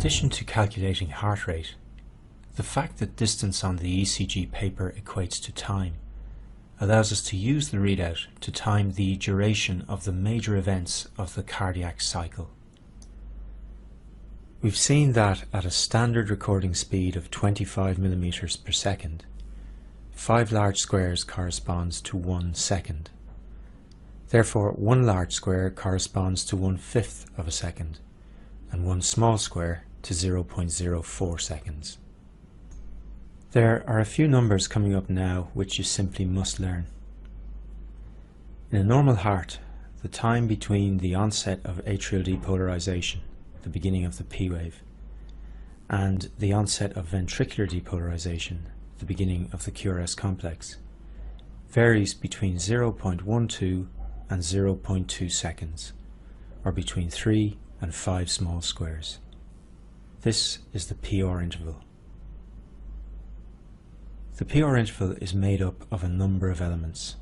addition to calculating heart rate, the fact that distance on the ECG paper equates to time allows us to use the readout to time the duration of the major events of the cardiac cycle. We've seen that at a standard recording speed of 25 millimeters per second, 5 large squares corresponds to 1 second. Therefore, 1 large square corresponds to 1/5 of a second, and 1 small square to 0.04 seconds. There are a few numbers coming up now which you simply must learn. In a normal heart, the time between the onset of atrial depolarization, the beginning of the P wave, and the onset of ventricular depolarization, the beginning of the QRS complex, varies between 0.12 and 0.2 seconds, or between 3 and 5 small squares. This is the PR interval. The PR interval is made up of a number of elements.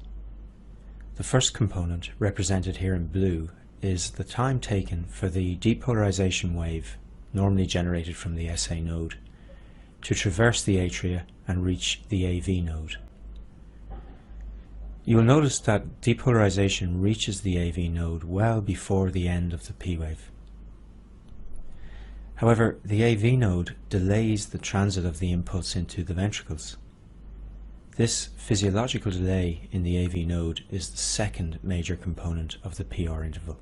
The first component, represented here in blue, is the time taken for the depolarization wave, normally generated from the SA node, to traverse the atria and reach the AV node. You will notice that depolarization reaches the AV node well before the end of the P wave. However, the AV node delays the transit of the impulse into the ventricles. This physiological delay in the AV node is the second major component of the PR interval.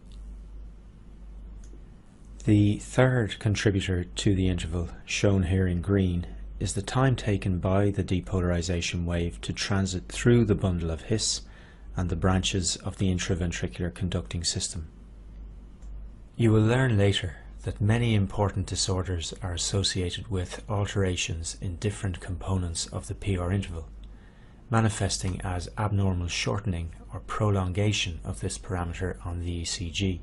The third contributor to the interval, shown here in green, is the time taken by the depolarization wave to transit through the bundle of His and the branches of the intraventricular conducting system. You will learn later that many important disorders are associated with alterations in different components of the PR interval, manifesting as abnormal shortening or prolongation of this parameter on the ECG.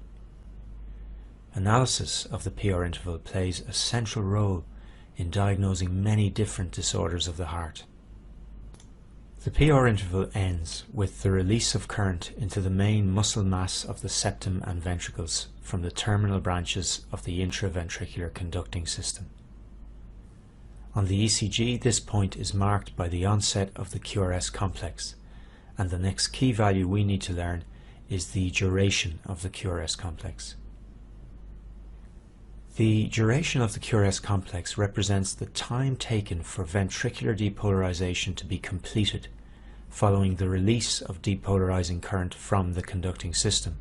Analysis of the PR interval plays a central role in diagnosing many different disorders of the heart. The PR interval ends with the release of current into the main muscle mass of the septum and ventricles from the terminal branches of the intraventricular conducting system. On the ECG, this point is marked by the onset of the QRS complex, and the next key value we need to learn is the duration of the QRS complex. The duration of the QRS complex represents the time taken for ventricular depolarization to be completed following the release of depolarizing current from the conducting system.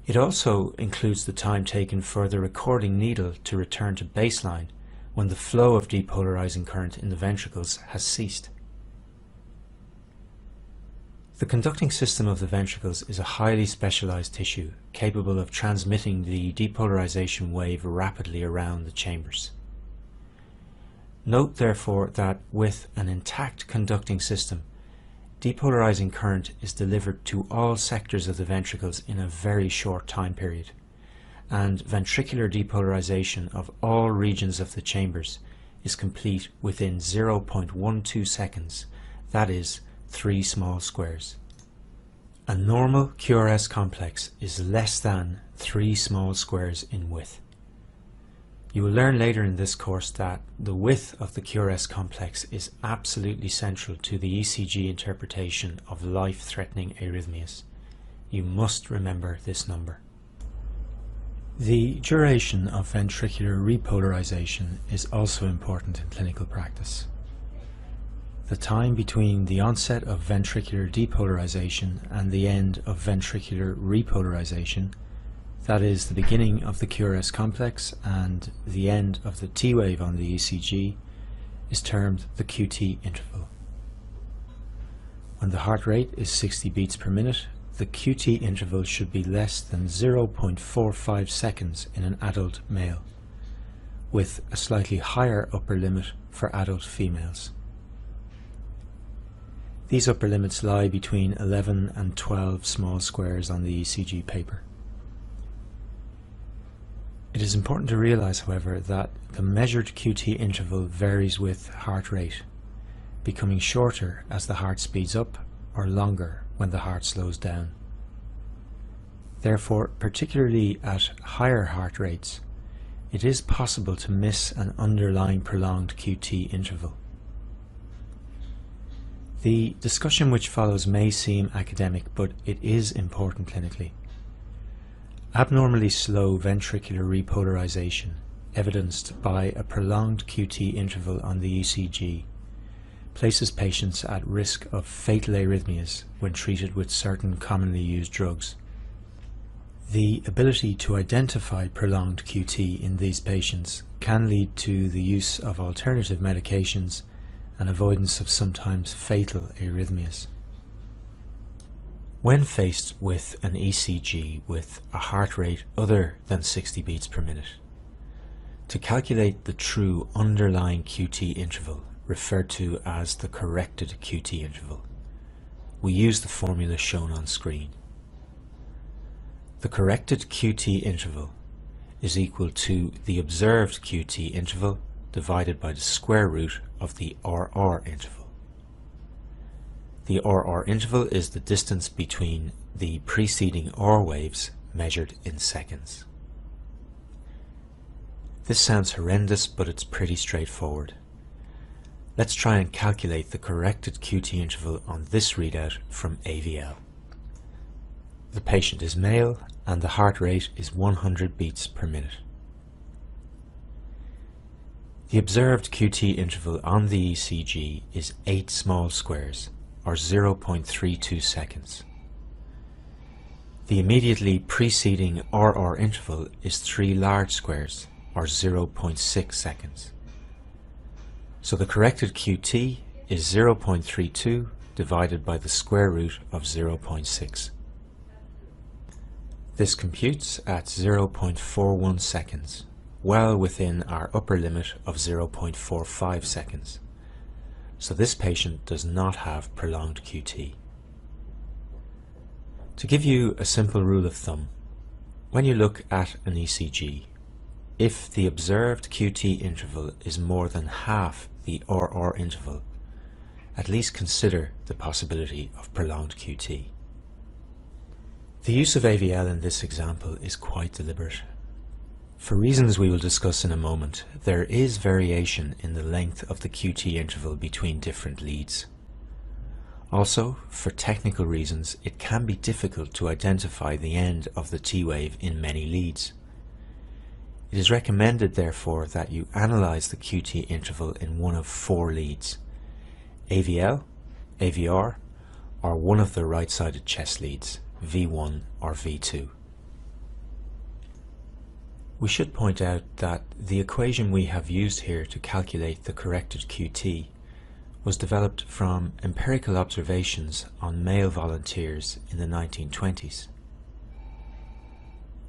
It also includes the time taken for the recording needle to return to baseline when the flow of depolarizing current in the ventricles has ceased. The conducting system of the ventricles is a highly specialized tissue capable of transmitting the depolarization wave rapidly around the chambers. Note therefore that with an intact conducting system, depolarizing current is delivered to all sectors of the ventricles in a very short time period, and ventricular depolarization of all regions of the chambers is complete within 0.12 seconds, that is, 3 small squares. A normal QRS complex is less than 3 small squares in width. You will learn later in this course that the width of the QRS complex is absolutely central to the ECG interpretation of life-threatening arrhythmias. You must remember this number. The duration of ventricular repolarization is also important in clinical practice. The time between the onset of ventricular depolarization and the end of ventricular repolarization, that is the beginning of the QRS complex and the end of the T wave on the ECG, is termed the QT interval. When the heart rate is 60 beats per minute, the QT interval should be less than 0.45 seconds in an adult male, with a slightly higher upper limit for adult females. These upper limits lie between 11 and 12 small squares on the ECG paper. It is important to realize, however, that the measured QT interval varies with heart rate, becoming shorter as the heart speeds up or longer when the heart slows down. Therefore, particularly at higher heart rates, it is possible to miss an underlying prolonged QT interval. The discussion which follows may seem academic, but it is important clinically. Abnormally slow ventricular repolarization, evidenced by a prolonged QT interval on the ECG, places patients at risk of fatal arrhythmias when treated with certain commonly used drugs. The ability to identify prolonged QT in these patients can lead to the use of alternative medications and avoidance of sometimes fatal arrhythmias. When faced with an ECG with a heart rate other than 60 beats per minute, to calculate the true underlying QT interval, referred to as the corrected QT interval, we use the formula shown on screen. The corrected QT interval is equal to the observed QT interval divided by the square root of the RR interval. The RR interval is the distance between the preceding R waves measured in seconds. This sounds horrendous, but it's pretty straightforward. Let's try and calculate the corrected QT interval on this readout from AVL. The patient is male and the heart rate is 100 beats per minute. The observed QT interval on the ECG is 8 small squares, or 0.32 seconds. The immediately preceding RR interval is 3 large squares, or 0.6 seconds. So the corrected QT is 0.32 divided by the square root of 0.6. This computes at 0.41 seconds, well within our upper limit of 0.45 seconds. So this patient does not have prolonged QT. To give you a simple rule of thumb, when you look at an ECG, if the observed QT interval is more than half the RR interval, at least consider the possibility of prolonged QT. The use of AVL in this example is quite deliberate. For reasons we will discuss in a moment, there is variation in the length of the QT interval between different leads. Also, for technical reasons, it can be difficult to identify the end of the T wave in many leads. It is recommended, therefore, that you analyze the QT interval in one of 4 leads: AVL, AVR, or one of the right-sided chest leads, V1 or V2. We should point out that the equation we have used here to calculate the corrected QT was developed from empirical observations on male volunteers in the 1920s.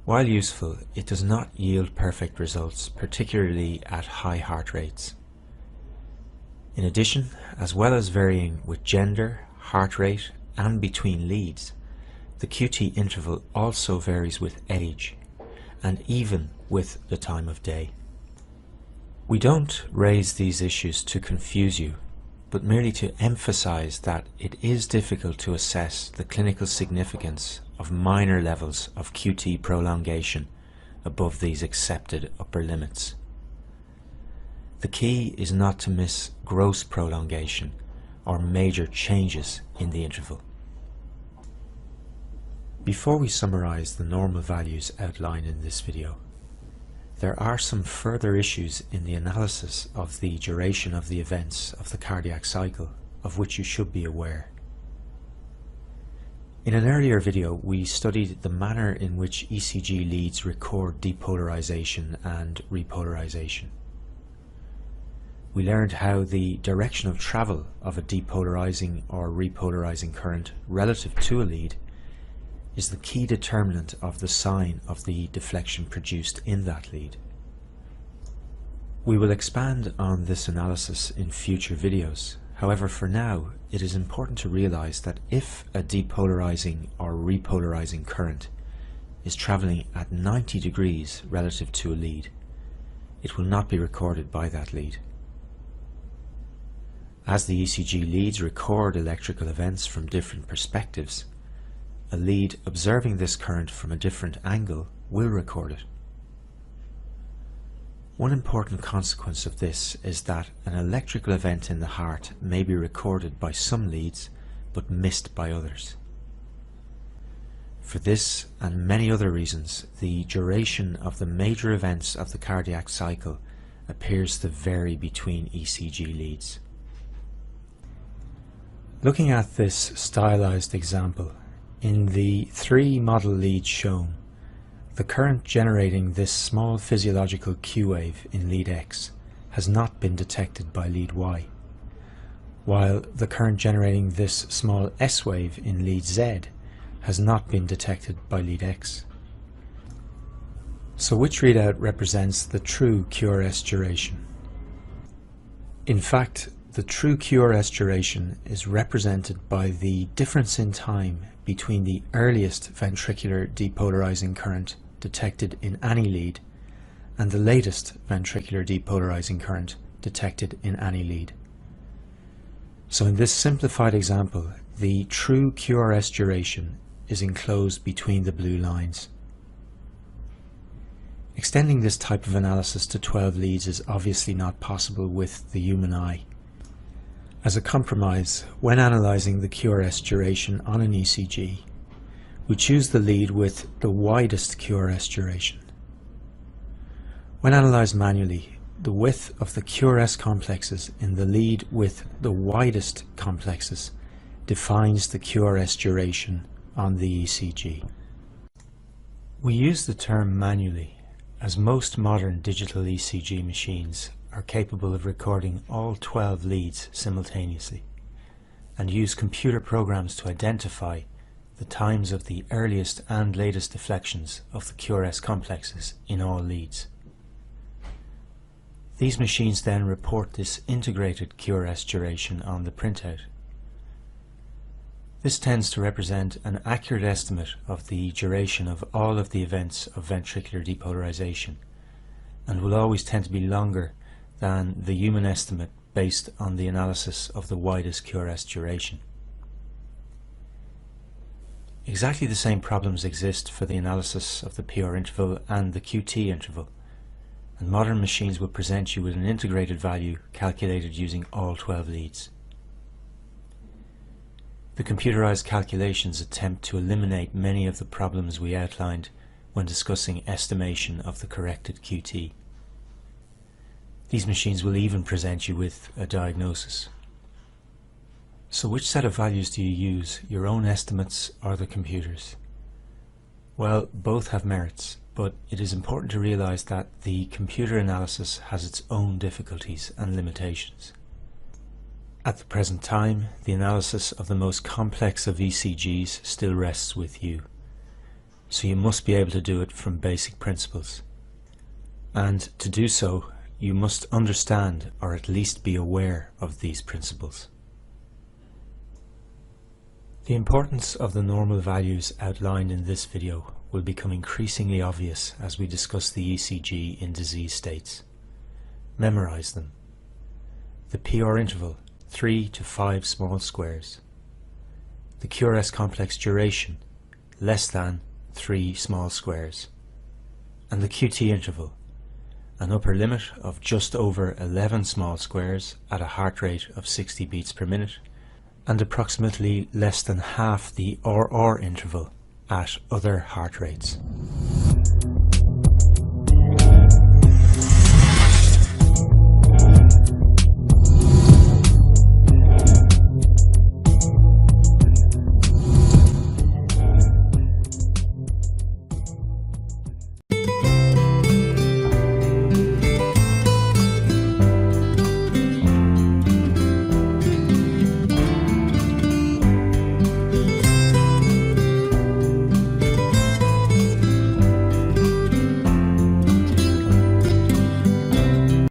While useful, it does not yield perfect results, particularly at high heart rates. In addition, as well as varying with gender, heart rate, and between leads, the QT interval also varies with age, and even with the time of day. We don't raise these issues to confuse you, but merely to emphasize that it is difficult to assess the clinical significance of minor levels of QT prolongation above these accepted upper limits. The key is not to miss gross prolongation or major changes in the interval. Before we summarize the normal values outlined in this video, there are some further issues in the analysis of the duration of the events of the cardiac cycle of which you should be aware. In an earlier video, we studied the manner in which ECG leads record depolarization and repolarization. We learned how the direction of travel of a depolarizing or repolarizing current relative to a lead is the key determinant of the sign of the deflection produced in that lead. We will expand on this analysis in future videos. However, for now, it is important to realize that if a depolarizing or repolarizing current is traveling at 90 degrees relative to a lead, it will not be recorded by that lead. As the ECG leads record electrical events from different perspectives, a lead observing this current from a different angle will record it. One important consequence of this is that an electrical event in the heart may be recorded by some leads but missed by others. For this and many other reasons, the duration of the major events of the cardiac cycle appears to vary between ECG leads. Looking at this stylized example, in the 3 model leads shown, the current generating this small physiological Q wave in lead X has not been detected by lead Y, while the current generating this small S wave in lead Z has not been detected by lead X. So which readout represents the true QRS duration? In fact, the true QRS duration is represented by the difference in time between the earliest ventricular depolarizing current detected in any lead and the latest ventricular depolarizing current detected in any lead. So in this simplified example, the true QRS duration is enclosed between the blue lines. Extending this type of analysis to 12 leads is obviously not possible with the human eye. As a compromise, when analysing the QRS duration on an ECG, we choose the lead with the widest QRS duration. When analysed manually, the width of the QRS complexes in the lead with the widest complexes defines the QRS duration on the ECG. We use the term manually as most modern digital ECG machines are capable of recording all 12 leads simultaneously and use computer programs to identify the times of the earliest and latest deflections of the QRS complexes in all leads. These machines then report this integrated QRS duration on the printout. This tends to represent an accurate estimate of the duration of all of the events of ventricular depolarization and will always tend to be longer than the human estimate based on the analysis of the widest QRS duration. Exactly the same problems exist for the analysis of the PR interval and the QT interval, and modern machines will present you with an integrated value calculated using all 12 leads. The computerized calculations attempt to eliminate many of the problems we outlined when discussing estimation of the corrected QT. These machines will even present you with a diagnosis. So which set of values do you use, your own estimates or the computer's? Well, both have merits, but it is important to realize that the computer analysis has its own difficulties and limitations. At the present time, the analysis of the most complex of ECGs still rests with you, so you must be able to do it from basic principles. And to do so, you must understand or at least be aware of these principles. The importance of the normal values outlined in this video will become increasingly obvious as we discuss the ECG in disease states. Memorize them. The PR interval, 3 to 5 small squares. The QRS complex duration, less than 3 small squares. And the QT interval, an upper limit of just over 11 small squares at a heart rate of 60 beats per minute, and approximately less than half the RR interval at other heart rates.